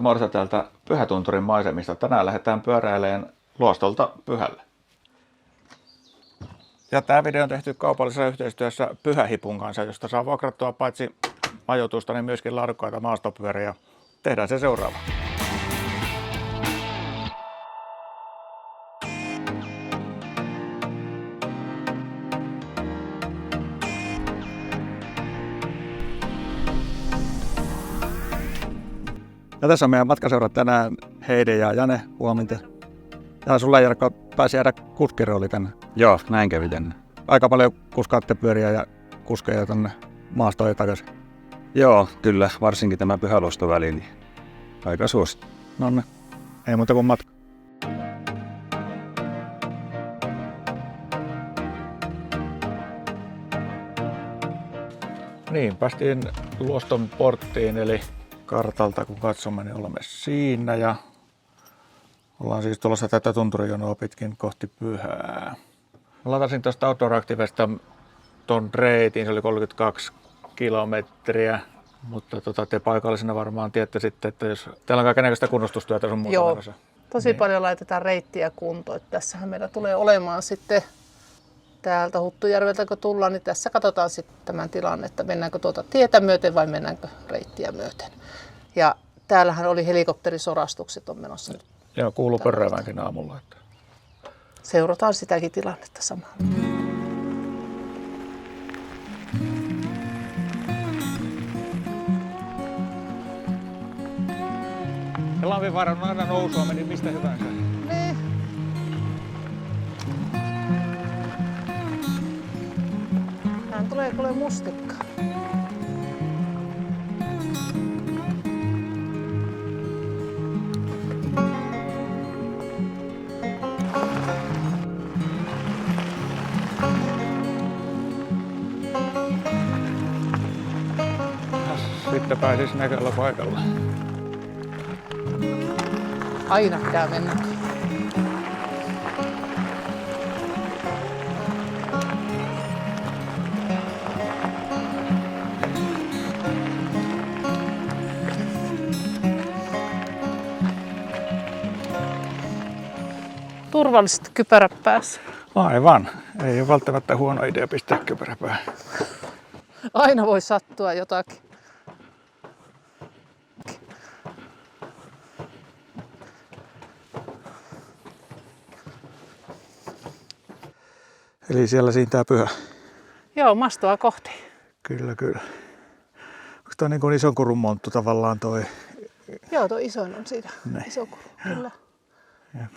Morta täältä Pyhätunturin maisemista. Tänään lähdetään pyöräilemään Luostolta Pyhälle. Ja tämä video on tehty kaupallisessa yhteistyössä Pyhähipun kanssa, josta saa vuokrattua paitsi majoitusta, niin myöskin laadukkaita maastopyöriä. Tehdään se seuraava. Ja tässä on meidän matkaseurat tänään, Heidi ja Jane, huomenta. Ja sulla Jarkko pääsi jäädä kuskirooli tänne. Joo, näin kävi tänne. Aika paljon kuskaatte pyöriä ja kuskeja tonne maastoon ja takaisin. Joo, kyllä, varsinkin tämä Pyhä-Luosto-väli, niin aika suosittu. Nonne, ei muuta kuin matka. Niin, päästiin Luoston porttiin, eli kartalta kun katsomme, niin olemme siinä ja ollaan siis tulossa tätä tunturijonoa pitkin kohti Pyhää. Mä latasin tuosta Outdoor Activesta ton reitin, se oli 32 kilometriä, mutta te paikallisena varmaan tiedätte sitten, että jos täällä on kaikennäköistä kunnostustyötä sun muuta menossa. Tosi niin. Paljon laitetaan reittiä kuntoon, että tässähän meillä tulee olemaan sitten täältä Huttujärveltä kun tullaan, niin tässä katsotaan sitten tämän tilanne, että mennäänkö tuota tietä myöten vai mennäänkö reittiä myöten. Ja täällähän oli helikopterisorastukset on menossa nyt. Joo, kuuluu pörrääväänkin aamulla. Että seurataan sitäkin tilannetta samalla. Ja Lamminvaara on aina nousua, meni mistä hyvänsä. Niin. Tähän tulee kuule mustikka. Sitten pääsis näköllä paikalla. Aina pitää mennä. Turvalliset kypärät päässä. Aivan. Ei ole välttämättä huono idea pistää kypärä päähän. Aina voi sattua jotakin. Eli siellä siintää Pyhä. Joo, mastoa kohti. Kyllä, kyllä. Onko tämä niin kuin ison kurun monttu tavallaan toi? Joo, tuo isoin on siinä. Ne. Iso kuru, kyllä. Jep.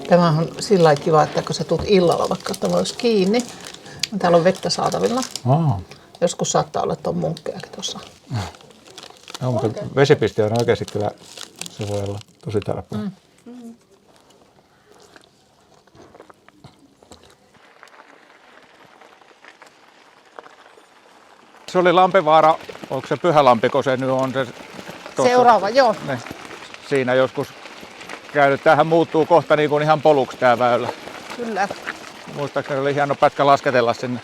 Tämä on sillä lailla kiva, että kun sä tulet illalla, vaikka tämä olisi kiinni, niin täällä on vettä saatavilla. Oh. Joskus saattaa olla, että on munkkejakin tuossa. No, mutta vesipiste on oikeasti kyllä, se voi olla tosi tarpeen. Se oli Lampivaara, onko se Pyhälampiko se nyt on? Se tossa, Seuraava, joo. Ne, siinä joskus käynyt. Tämähän muuttuu kohta niin kuin ihan poluksi tää väylä. Kyllä. Muistaakseni oli hieno pätkä lasketella sinne.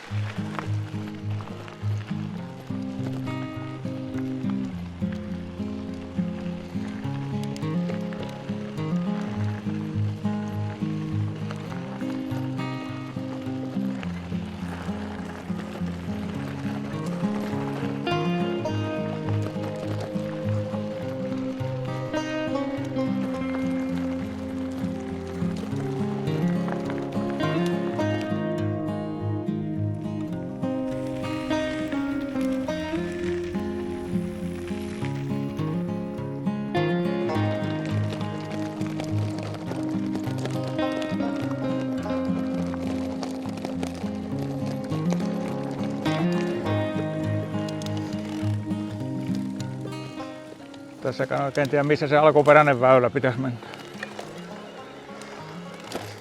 Tässäkään oikein tiedä, missä se alkuperäinen väylä pitäisi mennä.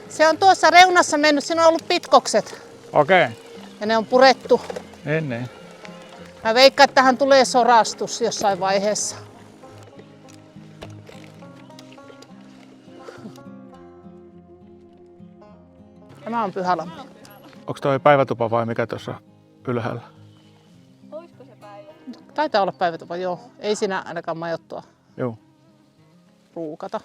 Se on tuossa reunassa mennyt, siinä on ollut pitkokset Okei. ja ne on purettu. Niin. Mä veikkaan, että tähän tulee sorastus jossain vaiheessa. Tämä on Pyhälampi. Onko toi päivätupa vai mikä tuossa ylhäällä? Olisiko se päivä? Taitaa olla päivätupa, joo. Ei siinä ainakaan majoittua Joo. ruukata.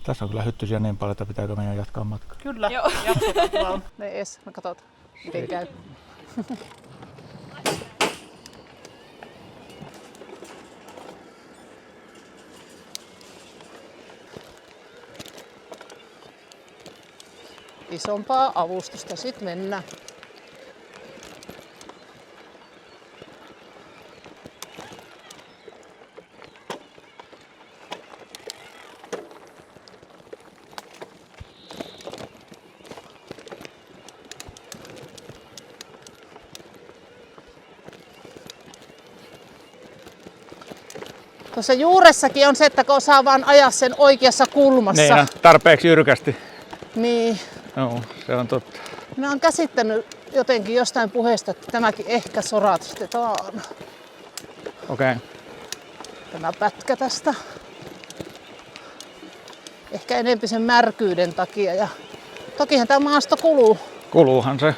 Tässä on kyllä hyttysiä niin paljon, että pitääkö meidän jatkaa matkaa. Kyllä, Joo. jatketaan vaan. Ne ees, me katsotaan miten käy. Isompaa avustusta, sit mennään. Tuossa juuressakin on se, että kun osaa vaan ajaa sen oikeassa kulmassa. Niin, tarpeeksi jyrkästi. Niin. Joo, se on totta. Minä olen käsittänyt jotenkin jostain puheesta, että tämäkin ehkä soratustetaan. Okei. Tämä pätkä tästä. Ehkä enempi sen märkyyden takia. Ja tokihan tämä maasto kuluu. Kuluuhan se.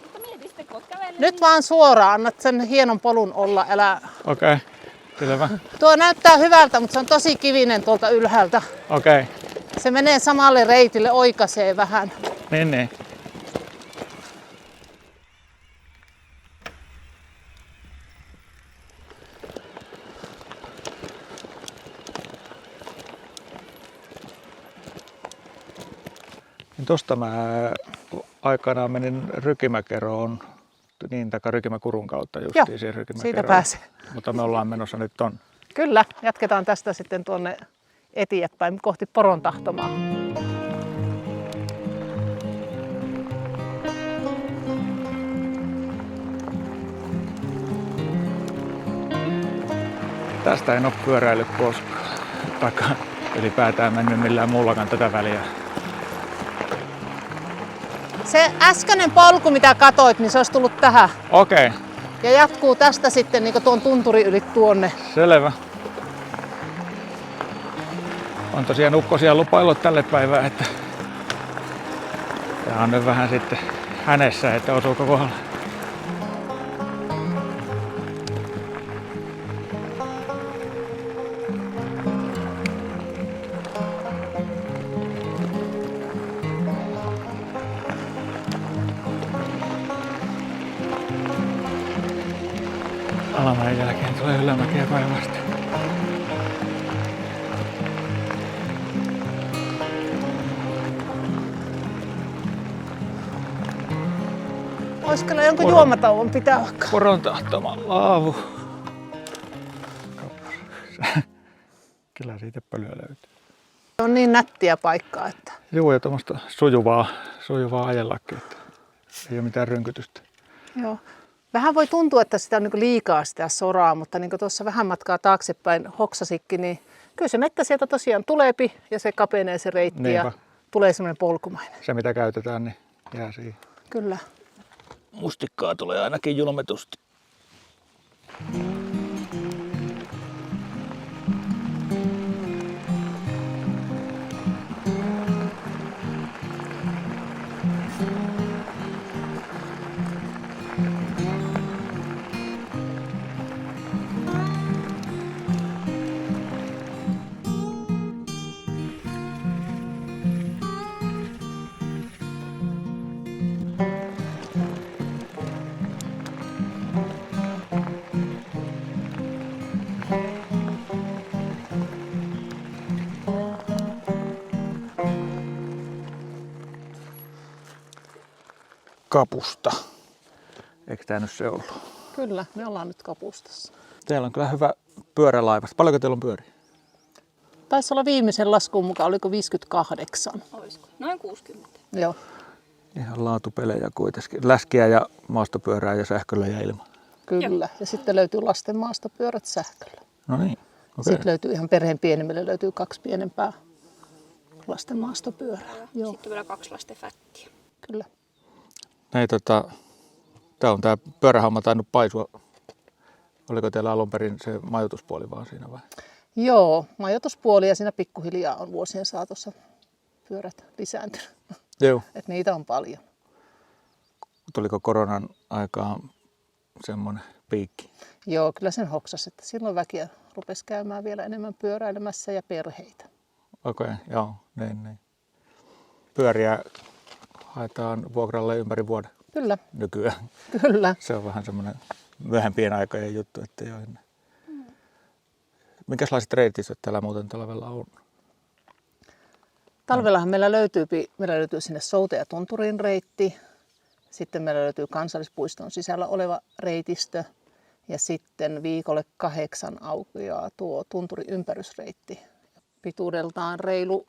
Mutta mieti sitten, kun oot kävellyt, Nyt vaan suoraan, annat sen hienon polun olla. Älä... Okei. Selvä. Tuo näyttää hyvältä, mutta se on tosi kivinen tuolta ylhäältä. Okei. Se menee samalle reitille, oikaisee vähän. Niin. Tuosta mä aikanaan menin Rykimäkeroon, niin takaa Rykimäkurun kautta justiin siihen Rykimäkeroon. Siitä pääsee. Mutta me ollaan menossa nyt ton. Kyllä, jatketaan tästä sitten tuonne eteenpäin kohti Poron tahtomaa. Tästä en ole pyöräillyt koskaan, vaikka ylipäätään mennyt millään muullakaan tätä väliä. Se äskeinen polku, mitä katoit, niin se olisi tullut tähän. Okei, Ja jatkuu tästä sitten niin tuon tunturin yli tuonne. selvä. On tosiaan ukkosia lupaillut tälle päivään, että tää on nyt vähän sitten hänessä, että osuuko kohdalla. Alamäen jälkeen tulee ylämäkiä päivästä. Olisi kyllä jonkun juomatauon pitää vaikka. Poron tahtoma laavu. Kyllä siitä pölyä löytyy. Se on niin nättiä paikkaa, että Joo, ja tuommoista sujuvaa ajellakin, että ei ole mitään rynkytystä. joo. Vähän voi tuntua, että sitä on niin liikaa sitä soraa, mutta niin tuossa vähän matkaa taaksepäin hoksasikin, niin kyllä se mettä sieltä tosiaan tuleepi ja se kapenee se reitti ja Niinpä. tulee semmoinen polkumainen. Se mitä käytetään, niin jää siihen. Kyllä. Mustikkaa tulee ainakin julmetusti. Kapusta. Eikö tää nyt se ollut? Kyllä, me ollaan nyt kapustassa. Teillä on kyllä hyvä pyörälaivas. Paljonko teillä on pyöriä? Taisi olla viimeisen laskuun mukaan, oliko 58? olisiko? Noin 60. Joo. Ihan laatupelejä kuitenkin. Läskiä ja maastopyörää ja sähköllä ja ilman. Kyllä. Ja sitten löytyy lasten maastopyörät sähköllä. No niin, okei. Sitten löytyy ihan perheen pienimmille löytyy 2 pienempää lasten maastopyörää. Joo, Sitten vielä 2 lasten fättiä. kyllä. Tämä pyörähomma tainnut paisua. Oliko teillä alun perin se majoituspuoli vaan siinä vai? Joo, majoituspuoli ja siinä pikkuhiljaa on vuosien saatossa pyörät lisääntynyt. Joo. Et niitä on paljon. Tuliko koronan aikaan semmoinen piikki? Joo, kyllä sen hoksasi, että silloin väkiä rupesi käymään vielä enemmän pyöräilemässä ja perheitä. Okei, joo, niin. Pyöriä haetaan vuokralle ympäri vuoden Kyllä, nykyään. kyllä. Se on vähän semmoinen myöhempien aikojen juttu, että jo ennen. Minkälaiset reitistöt täällä muuten talvella on? Talvellahan meillä löytyy sinne Souta- ja Tunturin reitti. Sitten meillä löytyy kansallispuiston sisällä oleva reitistö. Ja sitten viikolle 8 aukeaa tuo Tunturin ympärysreitti. Pituudeltaan reilu,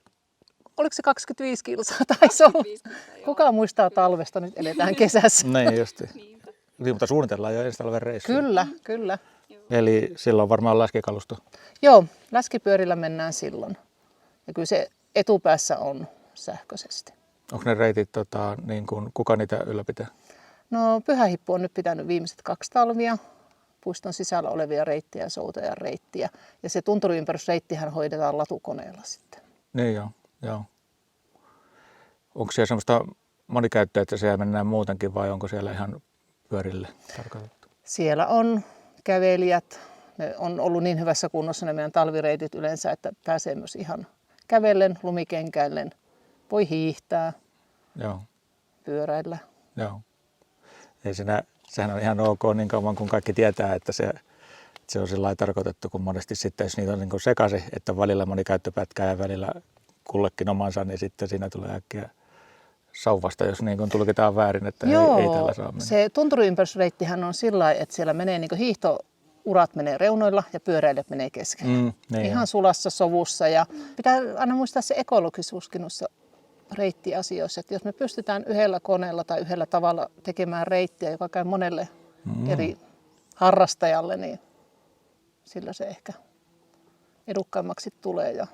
oliko se 25 kilsaa taisi olla? Kuka muistaa talvesta, nyt eletään kesässä. Niin justi. Niin, mutta suunnitellaan jo ensi talven reissuja. Kyllä, kyllä. Eli silloin varmaan läskikalusto. Joo, läskipyörillä mennään silloin. Ja kyllä se etupäässä on sähköisesti. Onko ne reitit, niin kuin, kuka niitä ylläpitää? No Pyhähippu on nyt pitänyt viimeiset 2 talvia. Puiston sisällä olevia reittejä ja Soutajan reittiä. Ja se Tunturin ympärysreittihän hoidetaan latukoneella sitten. Niin joo. Onko siellä semmoista monikäyttöä, että siellä mennään muutenkin vai onko siellä ihan pyörille tarkoitettu? Siellä on kävelijät. Ne on ollut niin hyvässä kunnossa ne meidän talvireitit yleensä, että pääsee myös ihan kävellen, lumikenkäillen. Voi hiihtää, Joo. pyöräillä. Joo. Ei sehän on ihan ok niin kauan kun kaikki tietää, että se on sillä lailla tarkoitettu, kun monesti sitten, jos niitä on niin sekaisin, että välillä monikäyttöpätkää ja välillä kullekin omansa, niin sitten siinä tulee äkkiä sauvasta, jos niin kuin tulkitaan väärin, että ei täällä saa mennä. Se Tunturin ympärysreittihän on sillä lailla, että siellä menee niin hiihtourat menee reunoilla ja pyöräilijät menee keskellä. Niin Ihan sulassa sovussa ja pitää aina muistaa se ekologisuuskin noissa reittiasioissa, että jos me pystytään yhdellä koneella tai yhdellä tavalla tekemään reittiä, joka käy monelle eri harrastajalle, niin sillä se ehkä edukkaimmaksi tulee ja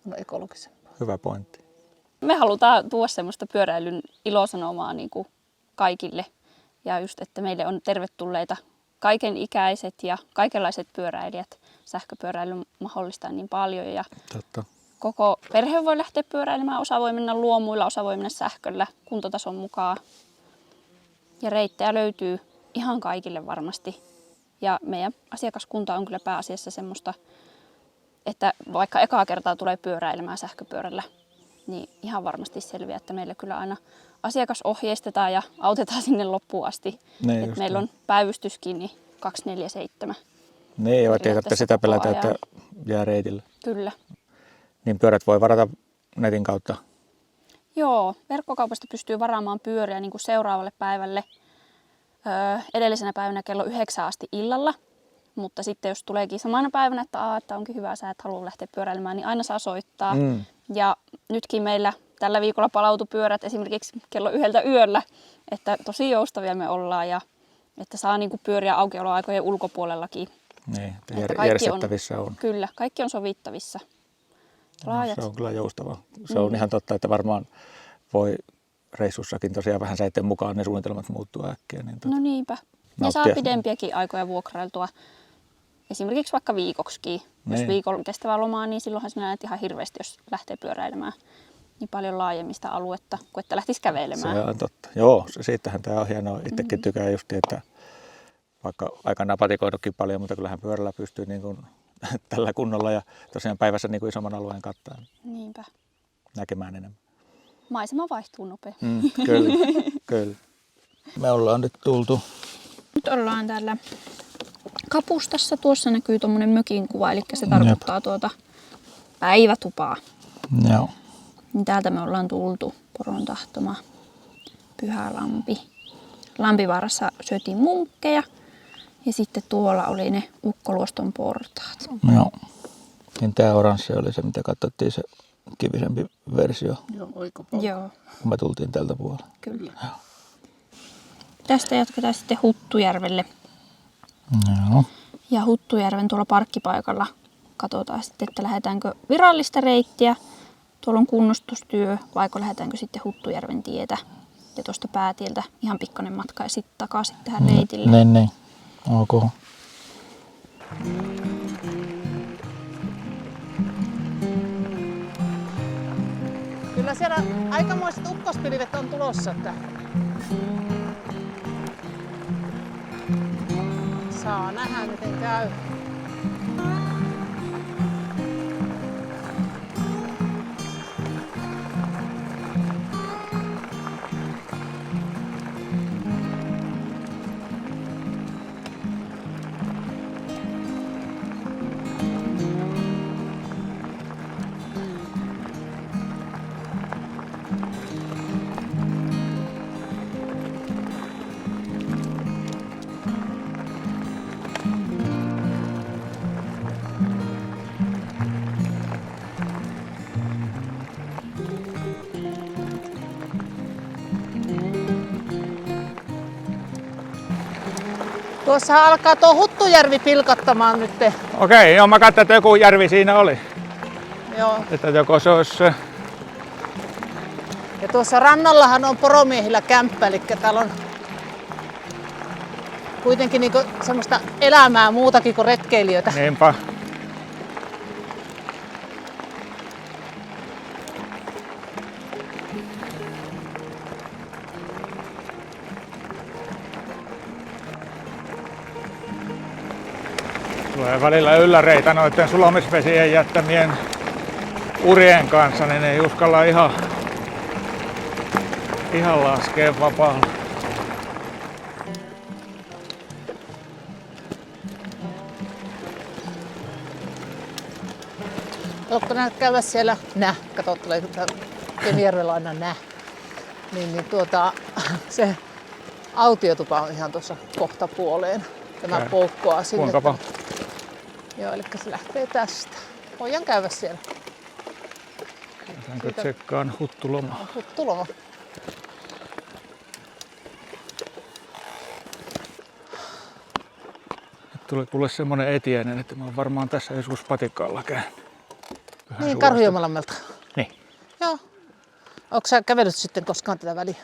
on ekologisempaa. Hyvä pointti. Me halutaan tuoda semmoista pyöräilyn ilosanomaa niin kuin kaikille. Ja just, että meille on tervetulleita kaikenikäiset ja kaikenlaiset pyöräilijät. Sähköpyöräily mahdollistaa niin paljon ja Totta. koko perhe voi lähteä pyöräilemään. Osa voi mennä luomuilla, osa voi mennä sähköllä kuntotason mukaan. Ja reittejä löytyy ihan kaikille varmasti. Ja meidän asiakaskunta on kyllä pääasiassa semmoista, että vaikka ekaa kertaa tulee pyöräilemään sähköpyörällä, niin ihan varmasti selviää, että meillä kyllä aina asiakas ohjeistetaan ja autetaan sinne loppuun asti. Niin, että meillä on päivystyskin niin 247. Niin, ei tarvitse sitä koko pelätä, ajan. että jää reitille. Kyllä. Niin pyörät voi varata netin kautta. Joo, verkkokaupasta pystyy varaamaan pyöriä niin kuin seuraavalle päivälle edellisenä päivänä kello 9 asti illalla. Mutta sitten jos tuleekin samana päivänä, että onkin hyvä sää, että haluaa lähteä pyöräilemään, niin aina saa soittaa. Ja nytkin meillä tällä viikolla palautui pyörät esimerkiksi kello 1 yöllä, että tosi joustavia me ollaan ja että saa niin kuin pyöriä aukioloaikojen ulkopuolellakin. Niin, Että järjestettävissä on. Kyllä, kaikki on sovittavissa. Laajat. Se on kyllä joustavaa. Se on ihan totta, että varmaan voi reissussakin tosiaan vähän säitten mukaan ne suunnitelmat muuttuu äkkiä. Niin No niinpä. Ne saa pidempiäkin aikoja vuokrailtua. Esimerkiksi vaikka viikoksikin. Jos Niin. viikon kestävää lomaa, niin silloinhan sinä näet ihan hirveästi, jos lähtee pyöräilemään niin paljon laajemmista aluetta, kuin että lähtisi kävelemään. Se on totta. Joo, siitähän tämä on hienoa. Itsekin tykkään just, että vaikka aikanaan patikoidukin paljon, mutta kyllähän pyörällä pystyy niin kuin tällä kunnolla ja tosiaan päivässä niin kuin isomman alueen kattaa Niinpä. näkemään enemmän. Maisema vaihtuu nopeasti. Kyllä. Me ollaan nyt tultu. Nyt ollaan täällä Kapustassa. Tuossa näkyy tuommoinen mökin kuva, eli se tarkoittaa tuota päivätupaa. Joo. Niin täältä me ollaan tultu. Poron tahtoma Pyhälampi. Lampivaarassa syötiin munkkeja. Ja sitten tuolla oli ne Ukkoluoston portaat. Joo. Niin tämä oranssi oli se, mitä katsottiin, se kivisempi versio, Joo, oikopolku. Joo, kun me tultiin tältä puolella. kyllä. Tästä jatketaan sitten Huttujärvelle. Joo. Ja Huttujärven tuolla parkkipaikalla katsotaan sitten, että lähdetäänkö virallista reittiä. Tuolla on kunnostustyö, vaiko lähdetäänkö sitten Huttujärven tietä ja tuosta päätieltä ihan pikkainen matka ja sitten takaisin tähän reitille. Niin. Ok. Kyllä siellä aikamoiset ukkospilvet on tulossa. Että saa nähdä miten käy. Tuossa alkaa tuo Huttujärvi pilkattamaan nyt. Okei, joo, mä katsoin, että joku järvi siinä oli. Joo. Että joko se olisi se... Ja tuossa rannallahan on poromiehillä kämppä, eli täällä on kuitenkin niinku semmoista elämää muutakin kuin retkeilijöitä. Niinpä. Tulee välillä ylläreitä noiden sulamisvesien jättämien urien kanssa, niin ei uskalla ihan laskea vapaalla. Oletko nähnyt käydä siellä? Kato, tulee Kemijärvellä aina Niin se autiotupa on ihan tuossa kohtapuoleen. Tämä Okei. poukkoaa sinne. Kuinkapa? Joo, eli se lähtee tästä. Voidaan käydä siellä. Lähdetäänkö tsekkaan Huttulomaa? Huttuloma. Nyt tuli kuule semmonen etiäinen, että mä oon varmaan tässä joskus patikalla käynyt. Niin, Karhujomalammelta. Niin. Joo. Onko sä kävellyt sitten koskaan tätä väliä?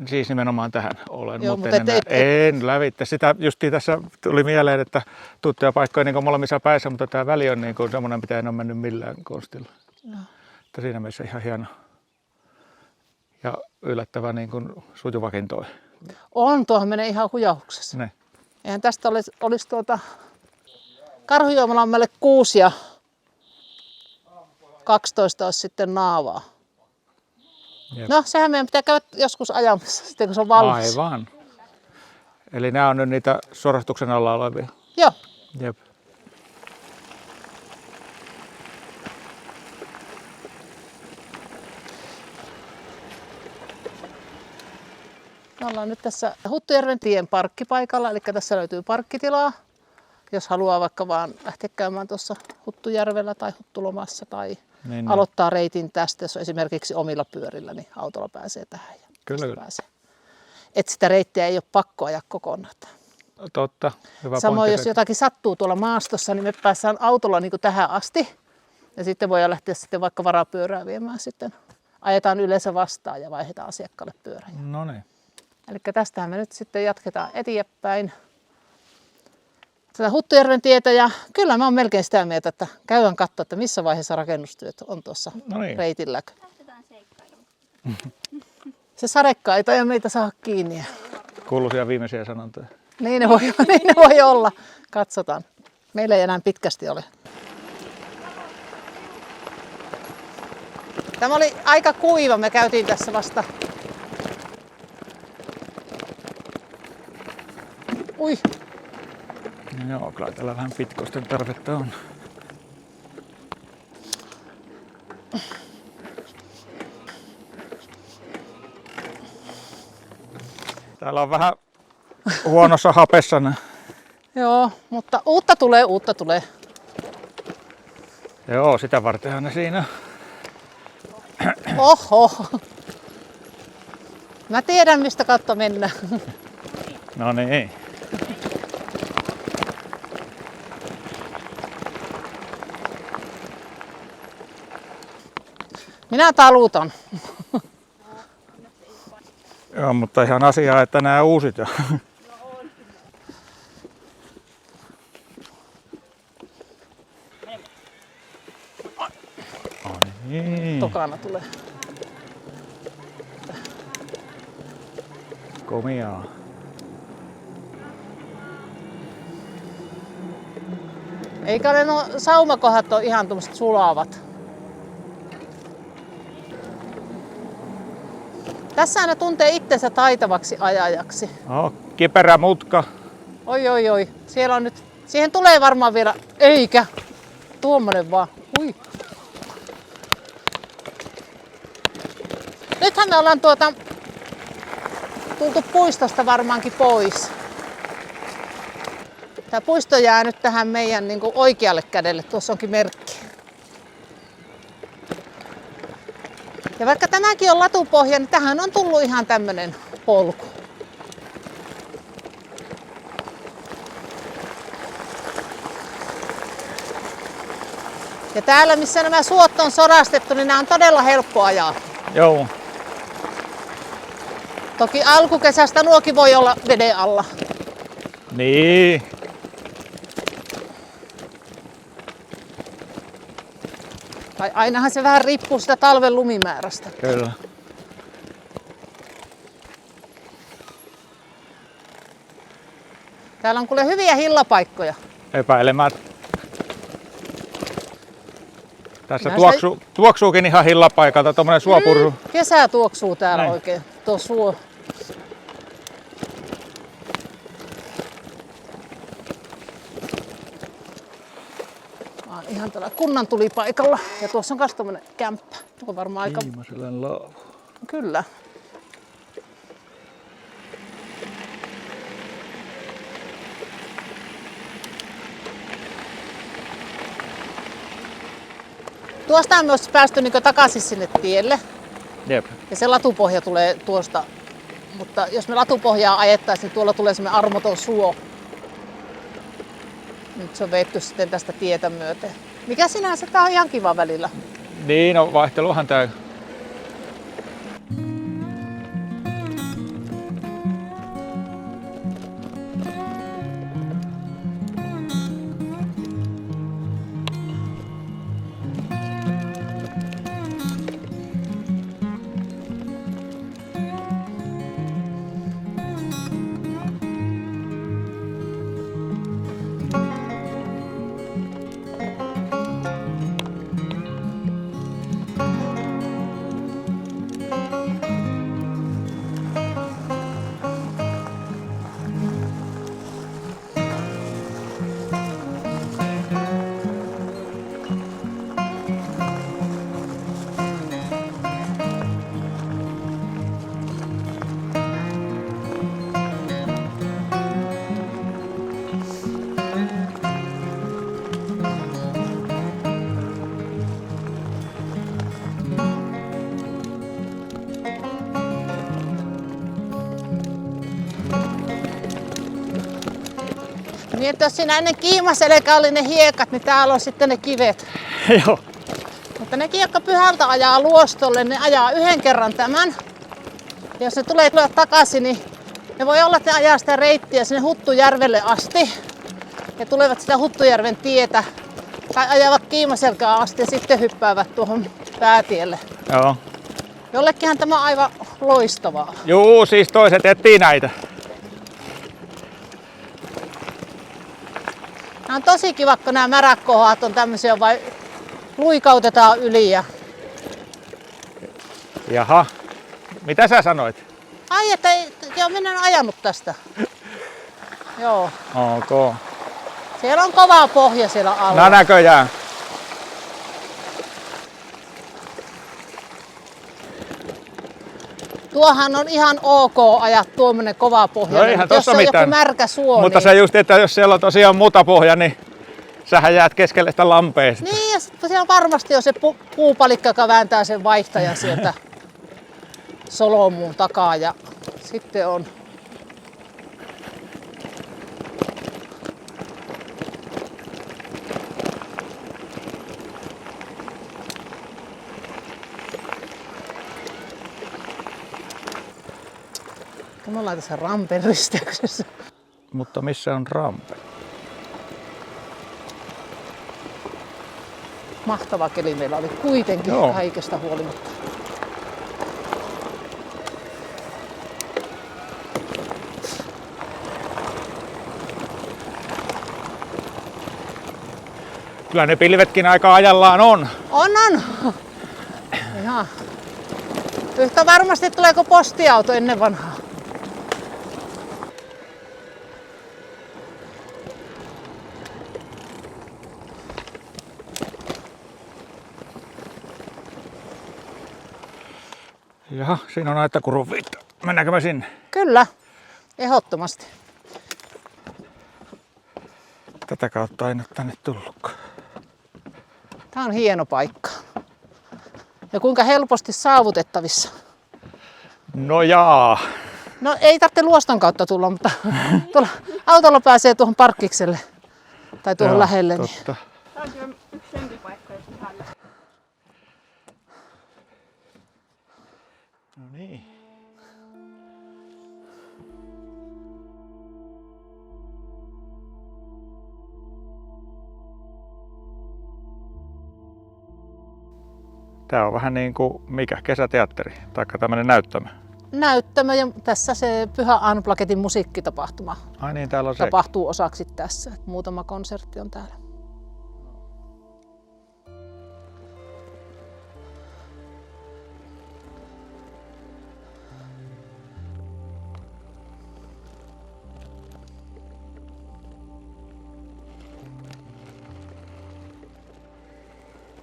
Siis nimenomaan tähän olen, Joo, mutta en lävitse. Sitä justiin tässä tuli mieleen, että tuttuja paikkoja niin molemmissa päissä, mutta tämä väli on niin semmoinen, mitä en ole mennyt millään konstilla. Joo. Että siinä mielessä ihan hieno ja yllättävän niin kuin sujuvakin toi. On, tuohon menee ihan hujahuksessa. Ne. Eihän tästä olisi Karhujomallammelle 6 ja 12 olisi sitten Naavaa. Jep. No, sehän meidän pitää käydä joskus ajamassa sitten, kun se on valmis. Aivan. Eli nämä on nyt niitä sorastuksen alla olevia. Joo. Jep. Me ollaan nyt tässä Huttujärven tien parkkipaikalla, eli tässä löytyy parkkitilaa. Jos haluaa vaikka vaan lähteä käymään tuossa Huttujärvellä tai Huttulomassa tai Niin, aloittaa reitin tästä, jos on esimerkiksi omilla pyörillä, niin autolla pääsee tähän. Ja Kyllä. pääsee. Et sitä reittiä ei ole pakko ajaa kokonaan. Totta. Hyvä Samoin pointti jos sekin. jotakin sattuu tuolla maastossa, niin me päästään autolla niin kuin tähän asti. Ja sitten voidaan lähteä sitten vaikka varapyörää viemään sitten. Ajetaan yleensä vastaan ja vaihdetaan asiakkaalle pyörä. No niin. Eli tästähän me nyt sitten jatketaan eteenpäin tätä Huttujärven tietä. Ja kyllä mä oon melkein sitä mieltä, että käydään katsoa, että missä vaiheessa rakennustyöt on tuossa No niin. reitillä. Se sadekka ei taida meitä saa kiinni. Kuuluisia viimeisiä sanontoja. Niin ne voi olla. Katsotaan. Meillä ei enää pitkästi ole. Tämä oli aika kuiva. Me käytiin tässä vasta. Ui. Joo, kyllä tällä vähän pitkosten tarvetta on. Täällä on vähän huonossa hapessa. Joo, mutta uutta tulee. Joo, sitä vartenhan ne siinä. Oho. Mä tiedän, mistä kautta mennään. No niin. Minä talutan. Joo, mutta ihan asiaa, että nämä uusit jo. Niin. Tokana tulee. Komiaa. Eikä ne no saumakohat ole ihan tuommoiset sulavat. Tässä ne tuntee itsensä taitavaksi ajajaksi. Kiperä mutka. Oi. Siellä on nyt, siihen tulee varmaan vielä, eikä. Tuommoinen vaan. Ui. Nythän me ollaan tultu puistosta varmaankin pois. Tämä puisto jää nyt tähän meidän niin kuin oikealle kädelle. Tuossa onkin merkki. Ja vaikka tämäkin on latupohja, niin tähän on tullut ihan tämmönen polku. Ja täällä missä nämä suot on sorastettu, niin nämä on todella helppo ajaa. Joo. Toki alkukesästä nuokin voi olla veden alla. Niin. Tai ainahan se vähän riippuu sitä talven lumimäärästä. Kyllä. Täällä on kuule hyviä hillapaikkoja. Epäilemättä. Tässä Kyllä tuoksuukin ihan hillapaikalta, tommonen suopursu. Kesä tuoksuu täällä Näin. oikein, tuo suo. Mä oon ihan täällä kunnan tulipaikalla ja tuossa on myös tommonen kämppä. On varmaan aika... Viimeisellä laavu. Kyllä. Tuosta me olisi päästy niin takaisin sinne tielle. Jep. Ja se latupohja tulee tuosta. Mutta jos me latupohjaa ajettaisiin, niin tuolla tulee semmoinen armoton suo. Nyt se on veetty sitten tästä tietä myöten. Mikä sinänsä tää on ihan kiva välillä. Niin, no vaihteluhan tää. Niin, että jos siinä ennen Kiimaselkä oli ne hiekat, niin täällä on sitten ne kivet. Joo. Mutta nekin, jotka Pyhältä ajaa Luostolle, ne ajaa yhden kerran tämän. Ja jos ne tulee takaisin, niin ne voi olla, että ne ajaa sitä reittiä sinne Huttujärvelle asti. Ja tulevat sitä Huttujärven tietä. Tai ajavat Kiimaselkään asti ja sitten hyppäävät tuohon päätielle. Joo. Jollekinhan tämä on aivan loistavaa. Juu, siis toiset etsii näitä. Nämä on tosi kiva, kun nämä märäkohat on tämmöisiä, vai luikautetaan yli. Jaha. Mitä sä sanoit? Ai, että joo, minä olen ajanut tästä. Joo. Ok. Siellä on kova pohja siellä alla. No näköjään. Tuohan on ihan ok ajaa tuommoinen kova pohja. No eihän jos tossa on mitään. joku märkä suo, Mutta niin... se just, että jos siellä on tosiaan mutapohja, niin sähän jäät keskelle sitä lampea sitten. Niin, ja sitten siellä varmasti on se puupalikka, joka vääntää sen vaihtajan sieltä solomuun takaa. Ja sitten on... Me ollaan tässä Rampen risteyksessä. Mutta missä on rampe? Mahtava keli meillä oli kuitenkin Joo. kaikesta huolimatta. Kyllä ne pilvetkin aika ajallaan on. On. Ihan. Yhtä varmasti tuleeko postiauto ennen vanhaa. Jaha, siinä on Aittakurun viitta. Mennäänkö me sinne? Kyllä, ehdottomasti. Tätä kautta ei nyt tänne tullutkaan. Tää on hieno paikka. Ja kuinka helposti saavutettavissa. No jaa. No ei tarvitse luoston kautta tulla, mutta tuolla autolla pääsee tuohon parkkikselle. Tai tuohon Joo, lähelle. Niin. totta. Tämä on kyllä yksi sempipaikka, jos ihan No niin. Tää on vähän niin kuin mikä kesäteatteri, taikka tämmönen näyttämö. Näyttämö ja tässä se Pyhä Unpluggedin musiikkitapahtuma Ai niin, täällä on se. tapahtuu osaksi tässä. Muutama konsertti on täällä.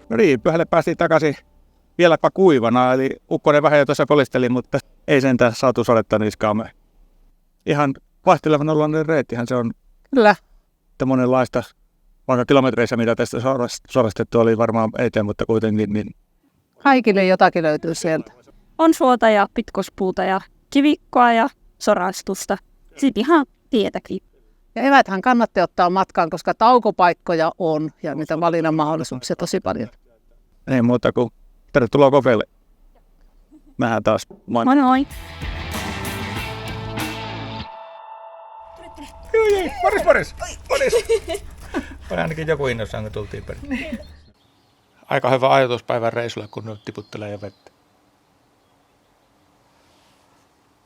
No niin, pyhälle päästiin takaisin vieläpä kuivana, eli ukkonen vähän jo tuossa kolisteli, mutta ei sentään saatu sadetta niskaamme. Ihan vaihtelevan oloinen reittihän se on, Kyllä. että monenlaista, vaikka kilometreissä mitä tästä suorastettu oli varmaan eteen, mutta kuitenkin niin Kaikille jotakin löytyy sieltä. on suota ja pitkospuuta ja kivikkoa ja sorastusta. Sitten ihan tietäkin. Ja eväthän kannattaa ottaa matkaan, koska taukopaikkoja on ja niitä valinnan mahdollisuuksia tosi paljon. ei muuta kuin tervetuloa kokeille. Nähdään taas. Moi. Moi moi! Boris! Oli ainakin joku innossaan, kun tultiin perille. Aika hyvä ajatuspäivän reissulle, kun nyt tiputtelee ja vettä.